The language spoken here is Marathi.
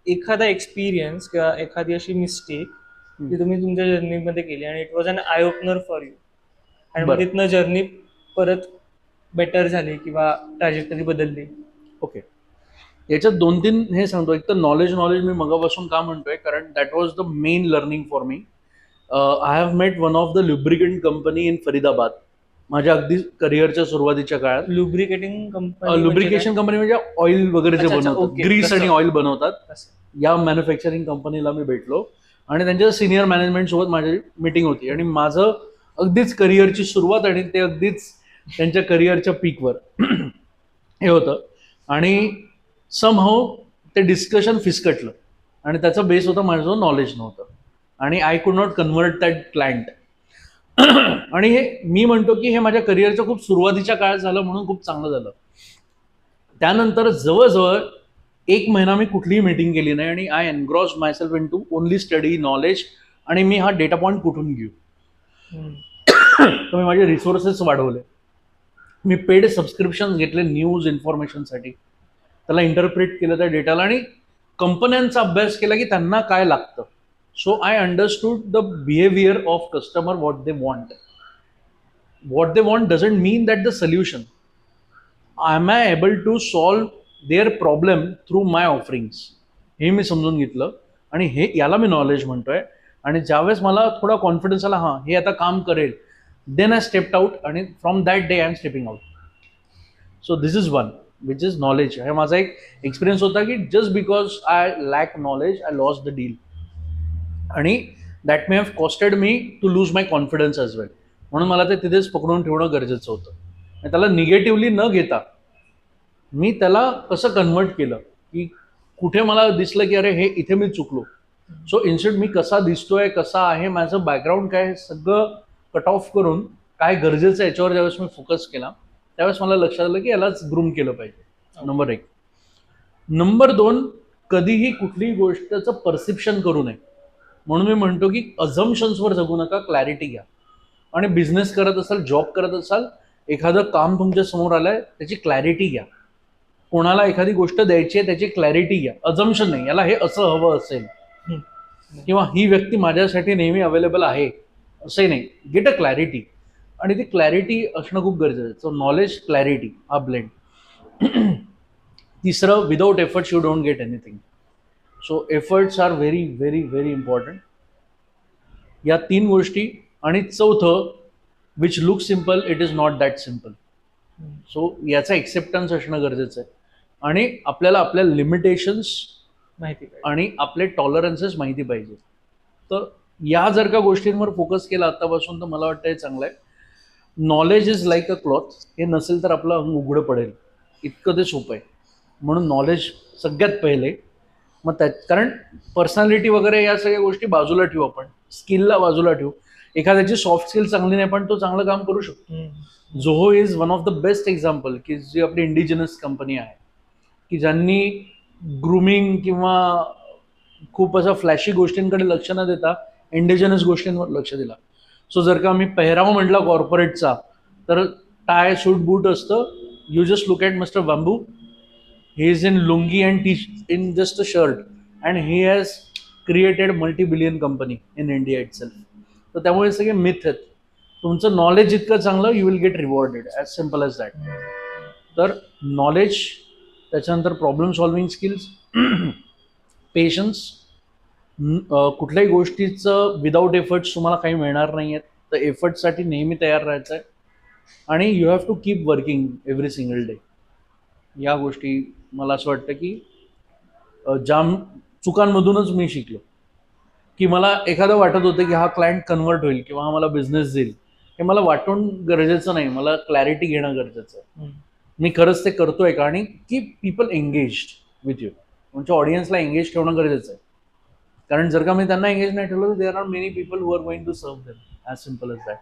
एखादा एक्सपिरियन्स किंवा एखादी अशी मिस्टेक जी तुम्ही तुमच्या जर्नीमध्ये केली आणि it was an eye opener for you, आणि मग बरं. तिथनं जर्नी परत बेटर झाली किंवा ट्रॅजेक्टरी बदलली. ओके. याच्यात 2-3 हे सांगतो. एक तर नॉलेज मी मगापासून का म्हणतोय, कारण that was the main learning for me. I have met one of the lubricant company in Faridabad माझ्या अगदी करिअरच्या सुरुवातीच्या काळात. लुब्रिकेटिंग कंपनी लुब्रिकेशन कंपनी म्हणजे ऑइल वगैरे जे बनवतात, ओके, ग्रीस आणि ऑइल बनवतात, तसं. या मॅन्युफॅक्चरिंग कंपनीला मी भेटलो आणि त्यांच्या सिनियर मॅनेजमेंट सोबत माझी मीटिंग होती आणि माझं अगदीच करिअरची सुरुवात आणि ते अगदीच त्यांच्या करिअरच्या पीकवर हे होतं. आणि समहाऊ ते डिस्कशन फिसकटलं आणि त्याचा बेस होता माझं नॉलेज नव्हतं आणि I could not convert that client. आणि हे मी म्हणतो की हे माझ्या करिअरच्या खूप सुरुवातीच्या काळात झालं म्हणून खूप चांगलं झालं. त्यानंतर जवळजवळ 1 महिना मी कुठलीही मीटिंग केली नाही आणि I engross myself in to only study knowledge. आणि मी हा डेटा पॉईंट कुठून घेऊ, तर मी माझे रिसोर्सेस वाढवले. मी पेड सबस्क्रिप्शन घेतले न्यूज इन्फॉर्मेशनसाठी, त्याला इंटरप्रिट केलं त्या डेटाला आणि कंपन्यांचा अभ्यास केला की त्यांना काय लागतं. So I understood the behaviour of customer, what they want. What they want doesn't mean that the solution. Am I able to solve their problem through my offerings, हे मी समजून घेतलं आणि हे याला मी नॉलेज म्हणतोय. आणि ज्यावेळेस मला थोडा कॉन्फिडन्स आला, हां हे आता काम करेल, देन आय स्टेप्ड आउट आणि from that day I am stepping out. So this is one which is knowledge. हे माझा एक एक्सपिरियन्स होता की just because I lack knowledge I lost the deal आणि that may have costed me to lose my confidence as well. म्हणून मला ते तिथेच पकडून ठेवणं गरजेचं होतं आणि त्याला निगेटिव्हली न घेता मी त्याला कसं कन्व्हर्ट केलं की कुठे मला दिसलं की अरे हे इथे मी चुकलो. सो इन्स्टेड मी कसा दिसतोय, कसा आहे, माझं बॅकग्राऊंड काय, सगळं कट ऑफ करून काय गरजेचं आहे याच्यावर ज्यावेळेस मी फोकस केला त्यावेळेस मला लक्षात आलं की यालाच ग्रूम केलं पाहिजे. नंबर 1. नंबर 2, कधीही कुठलीही गोष्टचं परसेप्शन करू नये. म्हणून मी म्हणतो की अझम्पशन्सवर जगू नका, क्लॅरिटी घ्या. आणि बिझनेस करत असाल, जॉब करत असाल, एखादं काम तुमच्या समोर आलंय त्याची क्लॅरिटी घ्या. कोणाला एखादी गोष्ट द्यायची आहे त्याची क्लॅरिटी घ्या. अझम्पशन नाही, याला हे असं हवं असेल किंवा ही व्यक्ती माझ्यासाठी नेहमी अवेलेबल आहे असंही नाही. Get a clarity. आणि ती क्लॅरिटी असणं खूप गरजेचं आहे. सो नॉलेज, क्लॅरिटी हा ब्लेंड. तिसरं, without efforts you don't get anything. So efforts are very very very important. या 3 गोष्टी. आणि चौथं, which look simple it is not that simple. So याचा एक्सेप्टन्स असणं गरजेचं आहे आणि आपल्याला आपल्या लिमिटेशन्स माहिती आणि आपले टॉलरन्सेस माहिती पाहिजे. तर या जर का गोष्टींवर फोकस केला आतापासून तर मला वाटतं हे चांगलं आहे. Knowledge is like a cloth. हे नसेल तर आपलं अंग उघडं पडेल, इतकं ते सोपं आहे. म्हणून नॉलेज सगळ्यात पहिले. मग त्यात कारण पर्सनॅलिटी वगैरे या सगळ्या गोष्टी बाजूला ठेवू, आपण स्किलला बाजूला ठेवू. एखाद्याची सॉफ्ट स्किल चांगली नाही पण तो चांगलं काम करू शकतो. Zoho is one of the best example की जी आपली इंडिजिनस कंपनी आहे की ज्यांनी ग्रूमिंग किंवा खूप असं फ्लॅशी गोष्टींकडे लक्ष न देता इंडिजिनस गोष्टींवर लक्ष दिला. सो जर का मी पेहराव म्हटला कॉर्पोरेटचा तर टाय सूट बूट असतं. You just look at mister bamboo, he is in lungi and in just a shirt and he has created multi-billion company in India itself. तर त्यामुळे सगळे मिथ आहेत. तुमचं नॉलेज जितकं चांगलं you will get rewarded, as simple as that. तर नॉलेज, त्याच्यानंतर प्रॉब्लेम सॉल्विंग स्किल्स, पेशन्स. कुठल्याही गोष्टीचं विदाऊट एफर्ट्स तुम्हाला काही मिळणार नाही आहेत, तर एफर्ट्ससाठी नेहमी तयार राहायचं आहे. आणि you have to keep working every single day. या गोष्टी मला असं वाटतं की ज्या चुकांमधूनच मी शिकलो की मला एखादं वाटत होतं की हा क्लायंट कन्वर्ट होईल किंवा हा मला बिझनेस देईल, हे मला वाटून गरजेचं नाही. मला क्लॅरिटी घेणं गरजेचं आहे. मी खरंच ते करतोय का, आणि की पीपल एंगेज्ड विथ यू. तुमच्या ऑडियन्सला एंगेज ठेवणं गरजेचं आहे. कारण जर का मी त्यांना एंगेज नाही ठेवलं तर there are many people who are going to serve them, as simple as that.